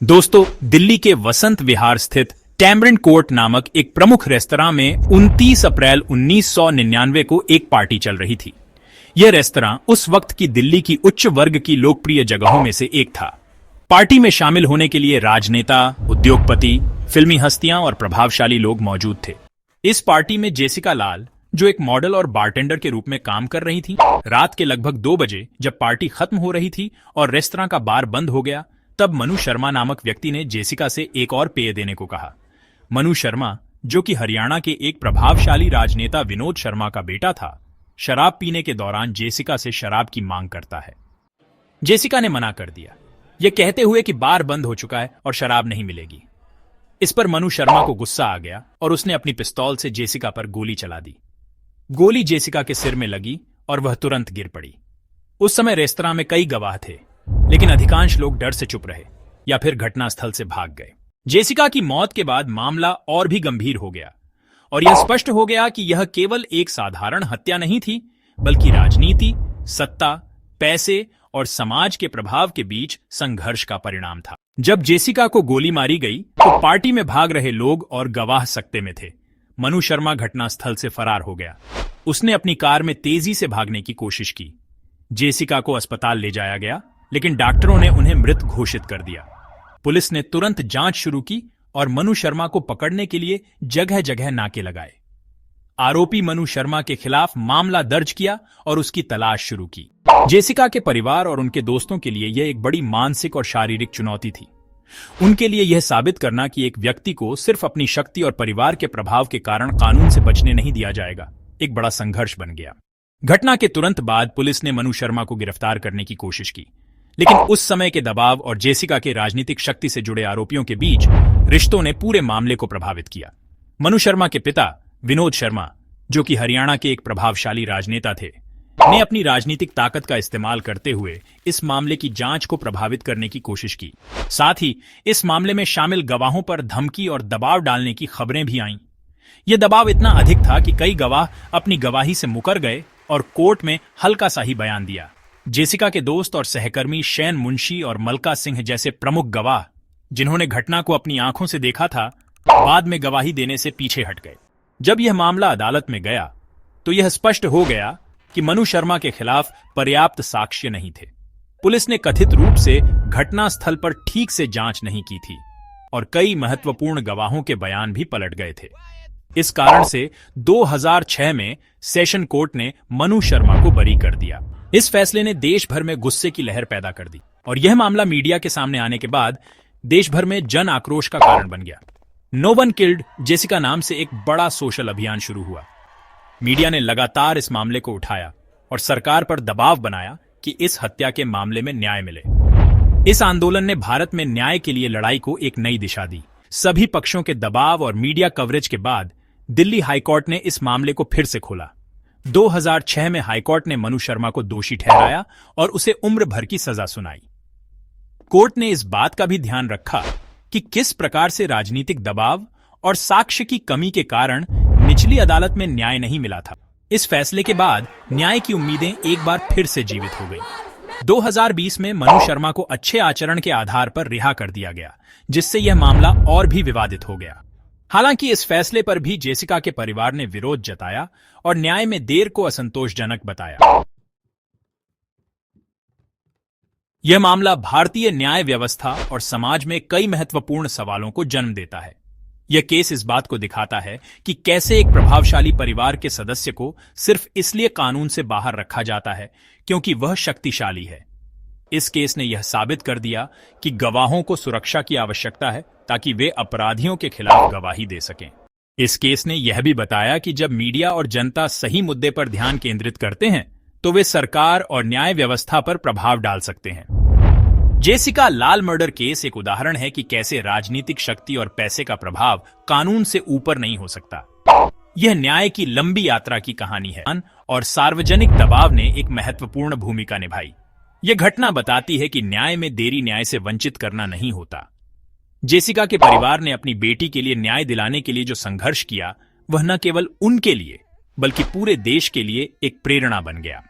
दोस्तों, दिल्ली के वसंत विहार स्थित टैमरिंड कोर्ट नामक एक प्रमुख रेस्तरां में 29 अप्रैल 1999 को एक पार्टी चल रही थी। यह रेस्तरां उस वक्त की दिल्ली की उच्च वर्ग की लोकप्रिय जगहों में से एक था। पार्टी में शामिल होने के लिए राजनेता, उद्योगपति, फिल्मी हस्तियां और प्रभावशाली लोग मौजूद थे। इस पार्टी में जेसिका लाल, जो एक मॉडल और बारटेंडर के रूप में काम कर रही थी, रात के लगभग 2 बजे जब पार्टी खत्म हो रही थी और रेस्तरां का बार बंद हो गया, तब मनु शर्मा नामक व्यक्ति ने जेसिका से एक और पेय देने को कहा। मनु शर्मा, जो कि हरियाणा के एक प्रभावशाली राजनेता विनोद शर्मा का बेटा था, शराब पीने के दौरान जेसिका से शराब की मांग करता है। जेसिका ने मना कर दिया, यह कहते हुए कि बार बंद हो चुका है और शराब नहीं मिलेगी। इस पर मनु शर्मा को गुस्सा आ गया और उसने अपनी पिस्तौल से जेसिका पर गोली चला दी। गोली जेसिका के सिर में लगी और वह तुरंत गिर पड़ी। उस समय रेस्तरां में कई गवाह थे, लेकिन अधिकांश लोग डर से चुप रहे या फिर घटनास्थल से भाग गए। जेसिका की मौत के बाद मामला और भी गंभीर हो गया और यह स्पष्ट हो गया कि यह केवल एक साधारण हत्या नहीं थी, बल्कि राजनीति, सत्ता, पैसे और समाज के प्रभाव के बीच संघर्ष का परिणाम था। जब जेसिका को गोली मारी गई तो पार्टी में भाग रहे लोग और गवाह सकते में थे। मनु शर्मा घटनास्थल से फरार हो गया। उसने अपनी कार में तेजी से भागने की कोशिश की। जेसिका को अस्पताल ले जाया गया, लेकिन डॉक्टरों ने उन्हें मृत घोषित कर दिया। पुलिस ने तुरंत जांच शुरू की और मनु शर्मा को पकड़ने के लिए जगह जगह नाके लगाए। आरोपी मनु शर्मा के खिलाफ मामला दर्ज किया और उसकी तलाश शुरू की। जेसिका के परिवार और उनके दोस्तों के लिए यह एक बड़ी मानसिक और शारीरिक चुनौती थी। उनके लिए यह साबित करना कि एक व्यक्ति को सिर्फ अपनी शक्ति और परिवार के प्रभाव के कारण कानून से बचने नहीं दिया जाएगा, एक बड़ा संघर्ष बन गया। घटना के तुरंत बाद पुलिस ने मनु शर्मा को गिरफ्तार करने की कोशिश की, लेकिन उस समय के दबाव और जेसिका के राजनीतिक शक्ति से जुड़े आरोपियों के बीच रिश्तों ने पूरे मामले को प्रभावित किया। मनु शर्मा के पिता विनोद शर्मा, जो कि हरियाणा के एक प्रभावशाली राजनेता थे, ने अपनी राजनीतिक ताकत का इस्तेमाल करते हुए इस मामले की जांच को प्रभावित करने की कोशिश की। साथ ही इस मामले में शामिल गवाहों पर धमकी और दबाव डालने की खबरें भी आईं। यह दबाव इतना अधिक था कि कई गवाह अपनी गवाही से मुकर गए और कोर्ट में हल्का सा ही बयान दिया। जेसिका के दोस्त और सहकर्मी शैन मुंशी और मलका सिंह जैसे प्रमुख गवाह, जिन्होंने घटना को अपनी आंखों से देखा था, बाद में गवाही देने से पीछे हट गए। जब यह मामला अदालत में गया तो यह स्पष्ट हो गया कि मनु शर्मा के खिलाफ पर्याप्त साक्ष्य नहीं थे। पुलिस ने कथित रूप से घटनास्थल पर ठीक से जांच नहीं की थी और कई महत्वपूर्ण गवाहों के बयान भी पलट गए थे। इस कारण से 2006 में सेशन कोर्ट ने मनु शर्मा को बरी कर दिया। इस फैसले ने देश भर में गुस्से की लहर पैदा कर दी और यह मामला मीडिया के सामने आने के बाद देश भर में जन आक्रोश का कारण बन गया। नो वन किल्ड जेसिका नाम से एक बड़ा सोशल अभियान शुरू हुआ। मीडिया ने लगातार इस मामले को उठाया और सरकार पर दबाव बनाया कि इस हत्या के मामले में न्याय मिले। इस आंदोलन ने भारत में न्याय के लिए लड़ाई को एक नई दिशा दी। सभी पक्षों के दबाव और मीडिया कवरेज के बाद दिल्ली हाईकोर्ट ने इस मामले को फिर से खोला। 2006 में हाईकोर्ट ने मनु शर्मा को दोषी ठहराया और उसे उम्र भर की सजा सुनाई। कोर्ट ने इस बात का भी ध्यान रखा कि किस प्रकार से राजनीतिक दबाव और साक्ष्य की कमी के कारण निचली अदालत में न्याय नहीं मिला था। इस फैसले के बाद न्याय की उम्मीदें एक बार फिर से जीवित हो गईं। 2020 में मनु शर्मा को अच्छे आचरण के आधार पर रिहा कर दिया गया, जिससे यह मामला और भी विवादित हो गया। हालांकि इस फैसले पर भी जेसिका के परिवार ने विरोध जताया और न्याय में देर को असंतोषजनक बताया। यह मामला भारतीय न्याय व्यवस्था और समाज में कई महत्वपूर्ण सवालों को जन्म देता है। यह केस इस बात को दिखाता है कि कैसे एक प्रभावशाली परिवार के सदस्य को सिर्फ इसलिए कानून से बाहर रखा जाता है क्योंकि वह शक्तिशाली है। इस केस ने यह साबित कर दिया कि गवाहों को सुरक्षा की आवश्यकता है ताकि वे अपराधियों के खिलाफ गवाही दे सकें। इस केस ने यह भी बताया कि जब मीडिया और जनता सही मुद्दे पर ध्यान केंद्रित करते हैं तो वे सरकार और न्याय व्यवस्था पर प्रभाव डाल सकते हैं। जेसिका लाल मर्डर केस एक उदाहरण है कि कैसे राजनीतिक शक्ति और पैसे का प्रभाव कानून से ऊपर नहीं हो सकता। यह न्याय की लंबी यात्रा की कहानी है और सार्वजनिक दबाव ने एक महत्वपूर्ण भूमिका निभाई। यह घटना बताती है कि न्याय में देरी न्याय से वंचित करना नहीं होता। जेसिका के परिवार ने अपनी बेटी के लिए न्याय दिलाने के लिए जो संघर्ष किया, वह न केवल उनके लिए बल्कि पूरे देश के लिए एक प्रेरणा बन गया।